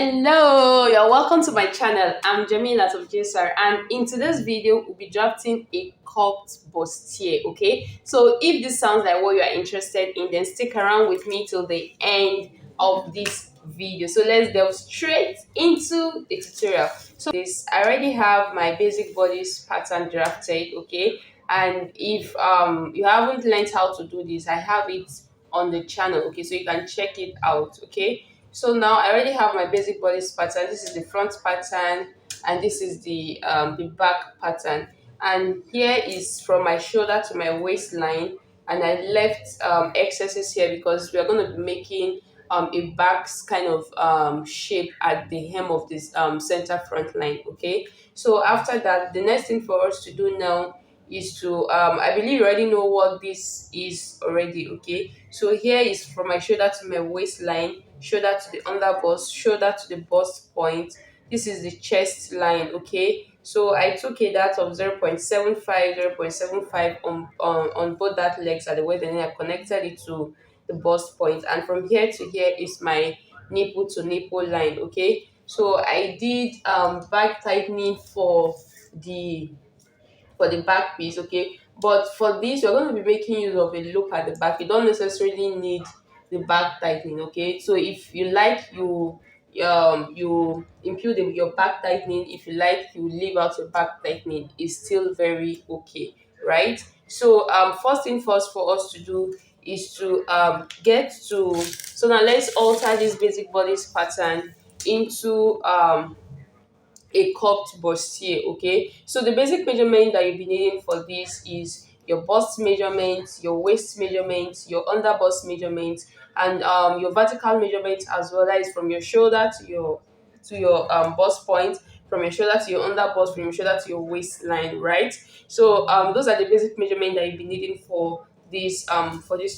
Hello, you're welcome to my channel. I'm Jamila of JSR, and in today's video we'll be drafting a cupped bustier. Okay, so if this sounds like what you are interested in, then stick around with me till the end of this video. So let's delve straight into the tutorial. So this, I already have my basic bodice pattern drafted. Okay, and if you haven't learned how to do this, I have it on the channel. Okay, so you can check it out. Okay, so now I already have my basic bodice pattern. This is the front pattern, and this is the back pattern. And here is from my shoulder to my waistline, and I left excesses here because we are going to be making a back kind of shape at the hem of this center front line. Okay, so after that, the next thing for us to do now is to I believe you already know what this is already. Okay, so here is from my shoulder to my waistline, shoulder to the under bust, shoulder to the bust point. This is the chest line. Okay, so I took a dart of 0.75, 0.75 on both that legs at the waist, and then I connected it to the bust point, and from here to here is my nipple to nipple line. Okay, so I did back tightening the the back piece. Okay, but for this you're going to be making use of a loop at the back. You don't necessarily need the back tightening. Okay, so if you like, you impute your back tightening. If you like, you leave out your back tightening. It's still very okay, right? So first thing first for us to do is to get to, so now let's alter this basic bodice pattern into a cupped bustier. Okay, so the basic measurement that you'll be needing for this is your bust measurement, your waist measurement, your under bust measurement, and your vertical measurement as well. That is from your shoulder to your bust point, from your shoulder to your under bust, from your shoulder to your waistline, right? So those are the basic measurement that you'll be needing for this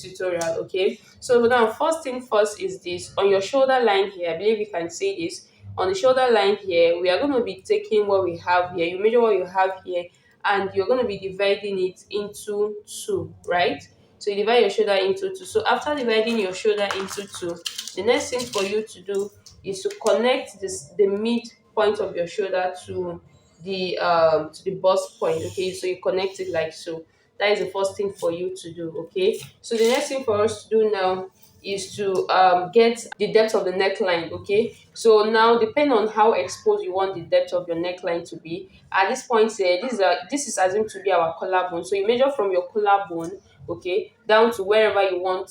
tutorial. Okay, so now first thing first is this on your shoulder line here. I believe you can see this on the shoulder line here. We are going to be taking what we have here. You measure what you have here, and you're going to be dividing it into two, right? So you divide your shoulder into two. So after dividing your shoulder into two, the next thing for you to do is to connect the midpoint of your shoulder to the bust point. Okay, so you connect it like so. That is the first thing for you to do. Okay, so the next thing for us to do now is to get the depth of the neckline. Okay, so now depending on how exposed you want the depth of your neckline to be, at this point here, this is assumed to be our collarbone. So you measure from your collarbone, okay, down to wherever you want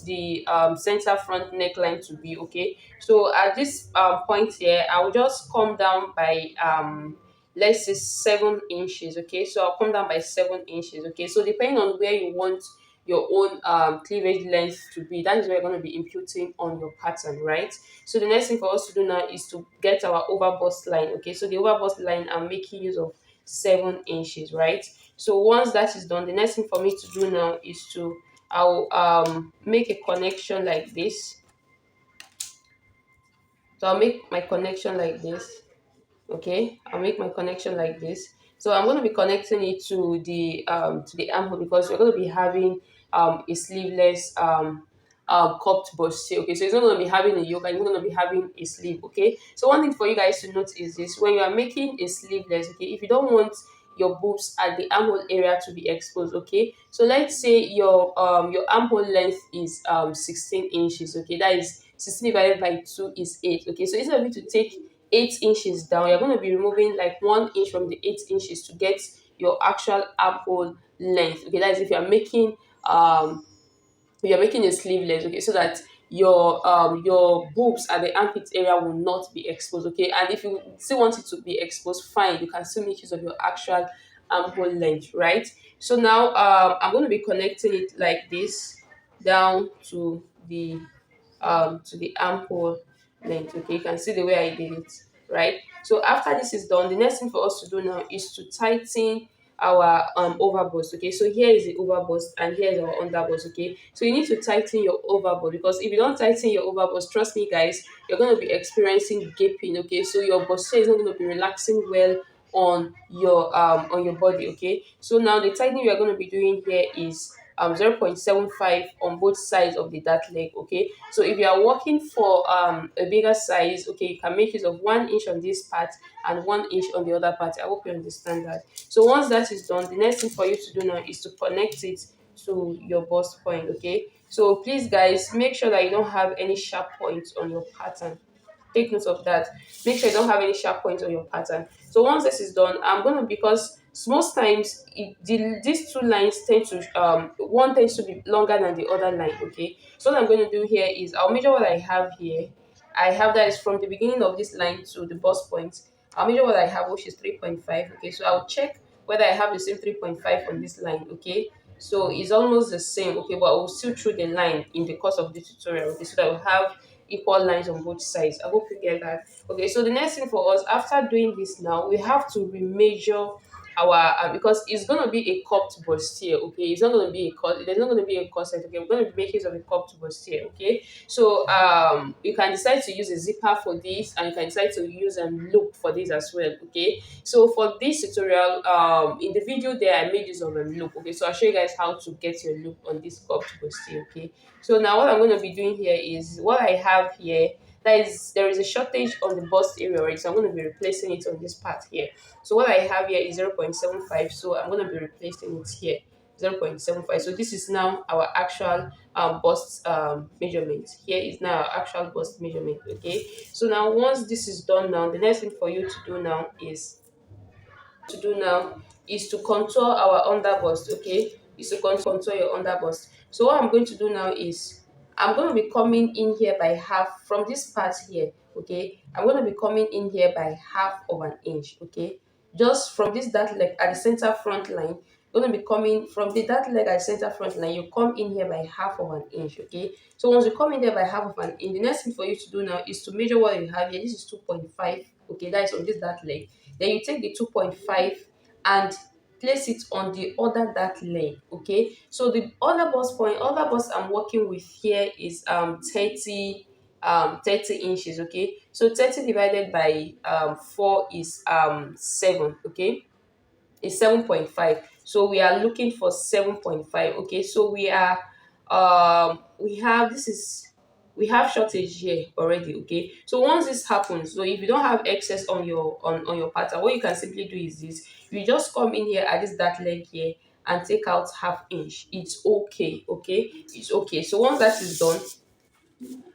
the center front neckline to be. Okay, so at this point here, I will just come down by let's say 7 inches. Okay, so I'll come down by 7 inches. Okay, so depending on where you want your own cleavage length to be, that is where you're going to be imputing on your pattern, right? So the next thing for us to do now is to get our over bust line. Okay, so the over bust line, I'm making use of 7 inches, right? So once that is done, the next thing for me to do now is to I'll make a connection like this. So I'll make my connection like this. Okay, I'll make my connection like this. So I'm going to be connecting it to the armhole, because we're going to be having a sleeveless cupped bustier. Okay, so it's not going to be having a yoke, and it's going to be having a sleeve. Okay, so one thing for you guys to note is this: when you are making a sleeveless, okay, if you don't want your boobs at the armhole area to be exposed, okay, so let's say your armhole length is 16 inches. Okay, that is 16 divided by 2 is 8. Okay, so instead of you to take 8 inches down, you're going to be removing like 1 inch from the 8 inches to get your actual armhole length. Okay, that is if you're making a sleeveless. Okay, so that your boobs at the armpit area will not be exposed. Okay, and if you still want it to be exposed, fine, you can still make use of your actual armhole length, right? So now I'm going to be connecting it like this down to the armhole length. Okay, you can see the way I did it, right? So after this is done, the next thing for us to do now is to tighten our overbust. Okay, so here is the overbust and here is our underbust. Okay, so you need to tighten your overbust, because if you don't tighten your overbust, trust me guys, you're going to be experiencing gaping. Okay, so your bustier is not going to be relaxing well on your body. Okay, so now the tightening we are going to be doing here is 0.75 on both sides of the dart leg. Okay, so if you are working for a bigger size, okay, you can make use of 1 inch on this part and 1 inch on the other part. I hope you understand that. So once that is done, the next thing for you to do now is to connect it to your bust point. Okay, so please guys, make sure that you don't have any sharp points on your pattern. Take note of that. Make sure you don't have any sharp points on your pattern. So once this is done, I'm gonna, because most times these two lines tend to one tends to be longer than the other line. Okay, so what I'm going to do here is I'll measure what I have here. I have that is from the beginning of this line to the bust point. I'll measure what I have, which is 3.5. Okay, so I'll check whether I have the same 3.5 on this line. Okay, so it's almost the same. Okay, but I will still through the line in the course of the tutorial. Okay, so that we'll have equal lines on both sides. I hope you get that. Okay, so the next thing for us after doing this now, we have to remeasure our because it's gonna be a cupped bustier. Okay, it's not gonna be a cut. There's not gonna be a corset. Okay, we're gonna be making use of a cupped bustier. Okay, so you can decide to use a zipper for this, and you can decide to use a loop for this as well. Okay, so for this tutorial, in the video there I made use of a loop. Okay, so I'll show you guys how to get your loop on this cupped bustier. Okay, so now what I'm going to be doing here is what I have here. That is, there is a shortage on the bust area, right? So I'm going to be replacing it on this part here. So what I have here is 0.75. So I'm going to be replacing it here, 0.75. So this is now our actual bust measurement. Here is now our actual bust measurement. Okay. So now once this is done, now the next thing for you to do now is to contour our under bust. Okay, is to contour your under bust. So what I'm going to do now is I'm going to be coming in here by half from this part here. Okay, I'm going to be coming in here by half of an inch. Okay, just from this dart leg at the center front line, going to be coming from the dart leg at the center front line. You come in here by half of an inch. Okay, so once you come in there by half of an inch, the next thing for you to do now is to measure what you have here. This is 2.5. Okay, that is on this dart leg. Then you take the 2.5 and place it on the other dart leg. Okay, so the other bust I'm working with here is 30 inches. Okay, so 30 divided by 4 is 7. Okay, is 7.5. So we are looking for 7.5. Okay, so we have this is we have shortage here already. Okay, so once this happens, so if you don't have excess on your on your pattern, what you can simply do is this: you just come in here at this dart leg here and take out half inch. It's okay. Okay, it's okay. So once that is done,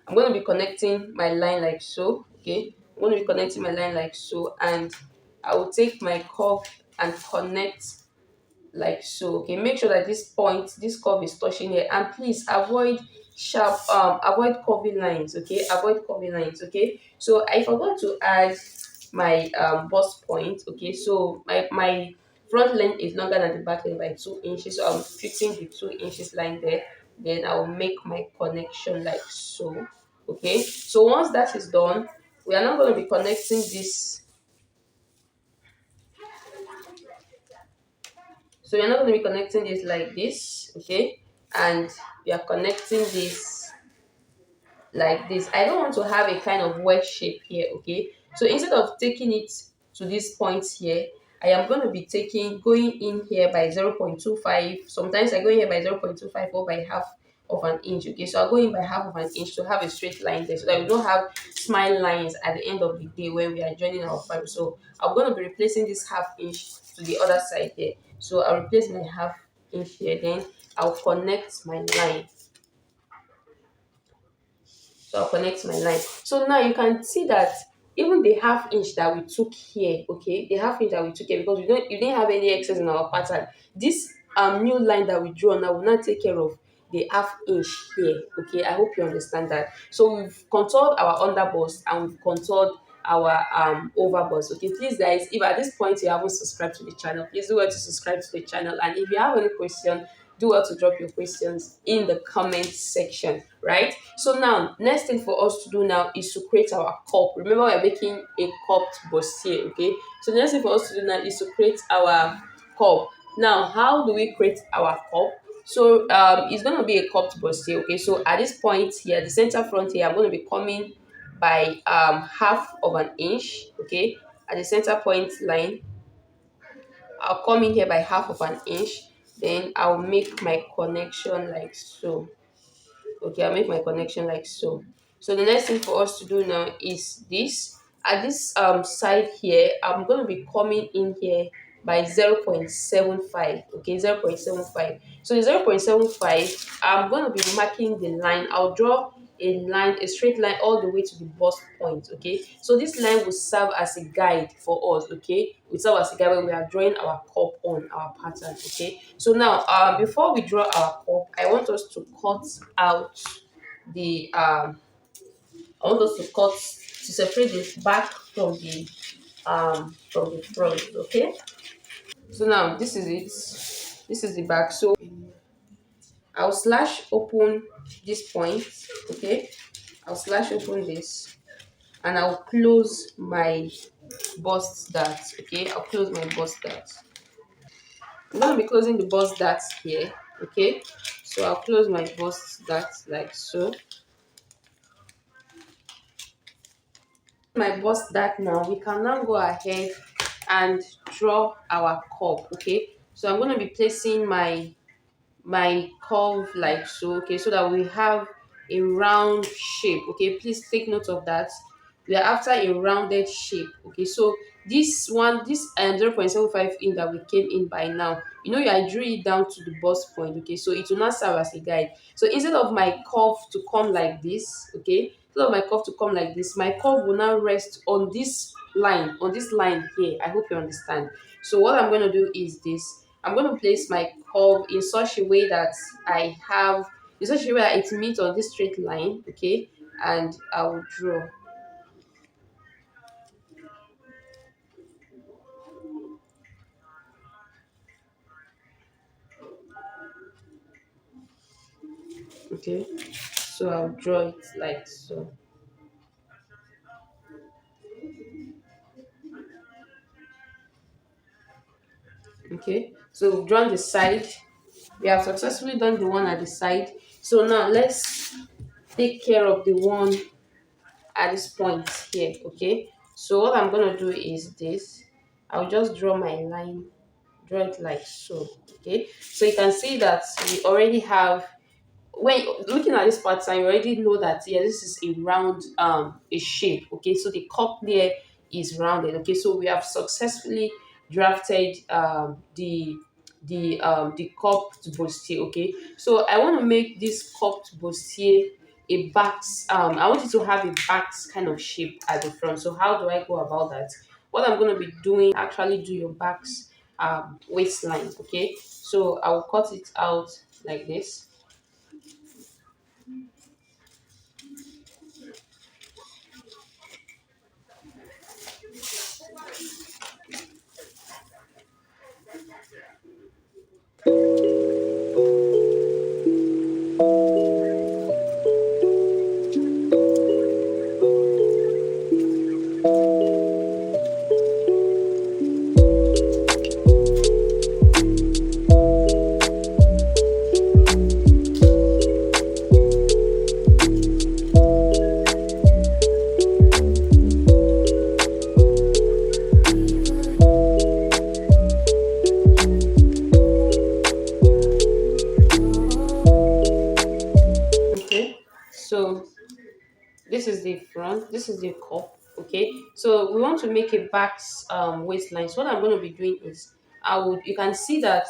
I'm going to be connecting my line like so. Okay, I'm going to be connecting my line like so, and I will take my curve and connect like so. Okay, make sure that this curve is touching here, and please avoid avoid curvy lines. Okay, avoid curvy lines. Okay, so I forgot to add my bust point. Okay, so my front length is longer than the back length by 2 inches, so I'm putting the 2 inches line there. Then I'll make my connection like so. Okay, so once that is done, we are now going to be connecting this. So you're not going to be connecting this like this. Okay, and we are connecting this like this. I don't want to have a kind of wedge shape here. Okay, so instead of taking it to this point here, I am going to be going in here by 0.25. Sometimes I go in here by 0.25 or by half of an inch. Okay, so I'll go in by half of an inch to have a straight line there, so that we don't have smile lines at the end of the day when we are joining our fibre. So I'm going to be replacing this half inch to the other side there. So I'll replace my half inch here, then I'll connect my line. So I'll connect my line. So now you can see that even the half inch that we took here, okay, the half inch that we took here, because you didn't have any excess in our pattern. This new line that we draw now will not take care of the half inch here. Okay, I hope you understand that. So we've contoured our under bust and we've contoured our over bust. Okay, please guys, if at this point you haven't subscribed to the channel, please do well to subscribe to the channel. And if you have any question, do well to drop your questions in the comment section, right? So now next thing for us to do now is to create our cup. Remember, we're making a cupped bustier. Okay, so the next thing for us to do now is to create our cup. Now, how do we create our cup? So it's going to be a cupped bustier. Okay, so at this point here, the center front here, I'm going to be coming by half of an inch. Okay, at the center point line, I'll come in here by half of an inch. Then I'll make my connection like so. Okay, I'll make my connection like so. So the next thing for us to do now is this. At this side here, I'm going to be coming in here by 0.75. Okay, 0.75. So the 0.75, I'm going to be marking the line. I'll draw a line, a straight line all the way to the bust point. Okay, so this line will serve as a guide for us. Okay, will serve as a guide when we are drawing our cup on our pattern. Okay, so now before we draw our cup, I want us to cut out the I want us to cut to separate the back from the front. Okay, so now this is it. This is the back. So I'll slash open this point. Okay, I'll slash open this, and I'll close my bust dart. Okay, I'll close my bust dart. I'm gonna be closing the bust dart here. Okay, so I'll close my bust dart like so. My bust dart now, we can now go ahead and draw our cup. Okay, so I'm going to be placing my curve like so. Okay, so that we have a round shape. Okay, please take note of that. We are after a rounded shape. Okay, so this 0.75 in that we came in by now, I drew it down to the bust point. Okay, so it will not serve as a guide. So instead of my curve to come like this, okay, instead of my curve to come like this, my curve will now rest on this line here. I hope you understand. So what I'm going to do is this. I'm going to place my curve in such a way that I have, in such a way that it meets on this straight line. Okay, and I will draw. Okay, so I'll draw it like so. Okay, so we've drawn the side. We have successfully done the one at the side. So now let's take care of the one at this point here. Okay, so what I'm gonna do is this. I'll just draw my line, draw it like so. Okay, so you can see that we already have, when looking at this pattern, you already know that, yeah, this is a round a shape. Okay, so the cup there is rounded. Okay, so we have successfully drafted the cupped bustier. Okay, so I want to make this cupped bustier a backs. I want it to have a backs kind of shape at the front. So how do I go about that? What I'm going to be doing, actually do your backs waistline. Okay, so I will cut it out like this. Okay, so this is the front, this is the cup. Okay, so we want to make a back waistline. So what I'm going to be doing is, you can see that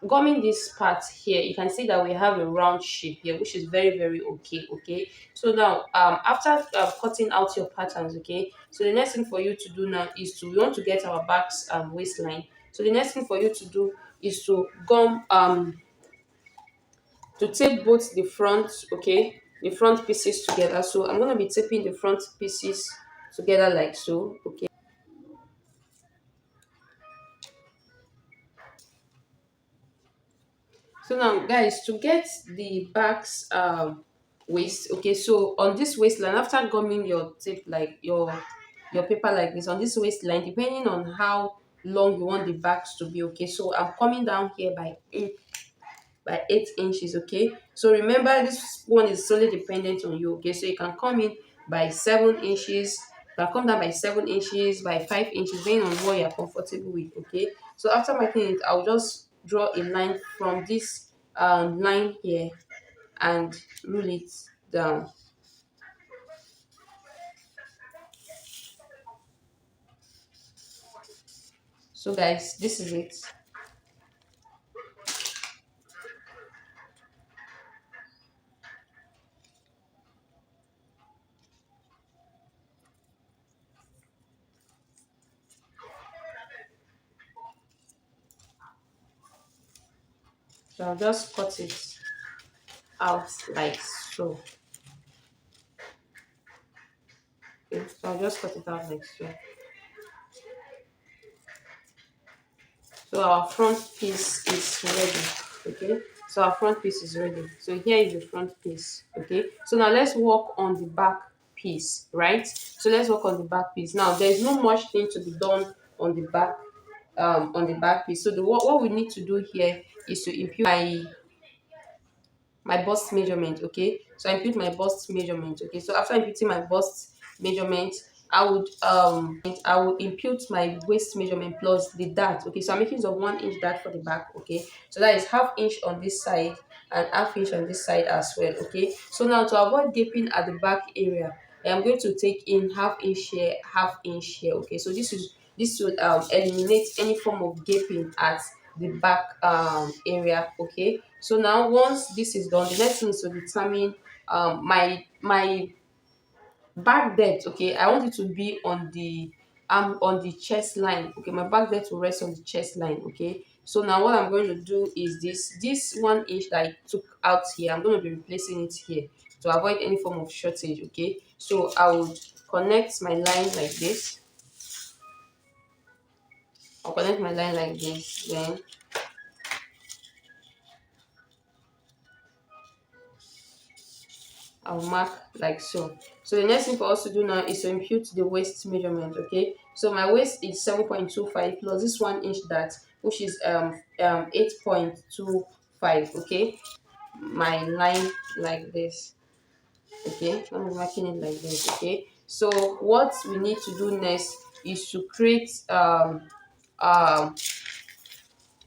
gumming this part here, you can see that we have a round shape here, which is very, very okay. Okay, so now after cutting out your patterns, okay, so the next thing for you to do now is we want to get our backs waistline. So the next thing for you to do is to gum to tape both the front, okay, the front pieces together. So I'm going to be taping the front pieces together like so. Okay, so now guys, to get the back's waist, okay, so on this waistline, after gumming your tape, like your paper like this, on this waistline, depending on how long you want the backs to be, okay, so I'm coming down here by 8 inches. Okay, so remember, this one is solely dependent on you. Okay, so you can come in by 7 inches, you can come down by 7 inches, by 5 inches, depending on what you're comfortable with. Okay, so after making it, I'll just draw a line from this line here and rule it down. So guys, this is it. So I'll just cut it out like so. Okay, so I'll just cut it out like so. So our front piece is ready. Okay, so our front piece is ready. So here is the front piece. Okay, so now let's work on the back piece, right? So let's work on the back piece. Now there's no much thing to be done on the back piece. So what we need to do here is to impute my bust measurement. Okay, so I impute my bust measurement. Okay, so after imputing my bust measurement, I would impute my waist measurement plus the dart. Okay, so I'm making use of 1 inch dart for the back. Okay, so that is ½ inch on this side and ½ inch on this side as well. Okay, so now to avoid gaping at the back area, I am going to take in ½ inch here, ½ inch here. Okay, so this would eliminate any form of gaping at the back area. Okay, so now once this is done, the next thing is to determine my back depth. Okay, I want it to be on the chest line. Okay, my back depth will rest on the chest line. Okay, so now what I'm going to do is this 1 inch that I took out here, I'm going to be replacing it here to avoid any form of shortage. Okay, so I would connect my line like this. I'll connect my line like this, then I'll mark like so. So the next thing for us to do now is to impute the waist measurement. Okay, so my waist is 7.25 plus this 1 inch that, which is 8.25. Okay, my line like this. Okay, I'm marking it like this. Okay, so what we need to do next is to create um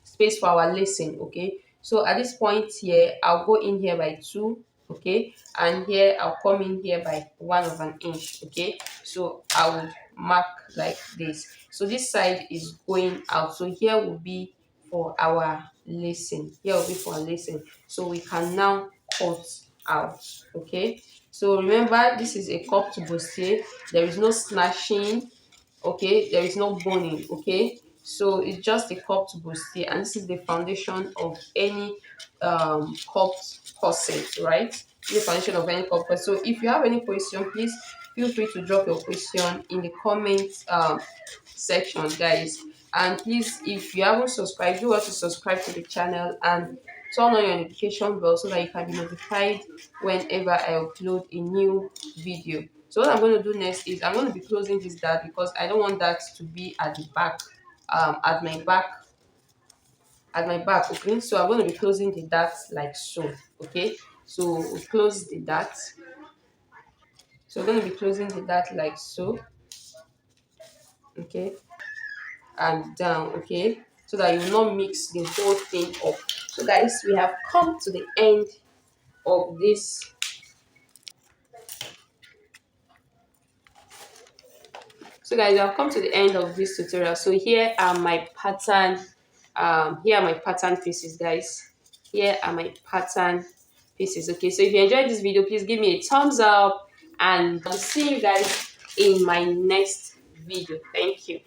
space for our lacing. Okay, so at this point here, I'll go in here by 2. Okay, and here I'll come in here by 1/inch. Okay, so I would mark like this. So this side is going out, so here will be for our lacing. Here will be for our lacing, so we can now cut out. Okay, so remember, this is a cup to bustier. There is no snatching. Okay, there is no boning. Okay, so it's just a cup to bustier, and this is the foundation of any cupped corset, right? The foundation of any cup corset. So if you have any question, please feel free to drop your question in the comments section, guys. And please, if you haven't subscribed, do also subscribe to the channel and turn on your notification bell so that you can be notified whenever I upload a new video. So what I'm going to do next is I'm going to be closing this dart because I don't want that to be at the back, at my back. Okay, so I'm going to be closing the dart like so. Okay, so we close the dart. So we're going to be closing the dart like so. Okay, and down. Okay, so that you will not mix the whole thing up. So guys, we have come to the end of this. So guys, I've come to the end of this tutorial. So here are my pattern. Here are my pattern pieces, guys. Here are my pattern pieces. Okay, so if you enjoyed this video, please give me a thumbs up, and I'll see you guys in my next video. Thank you.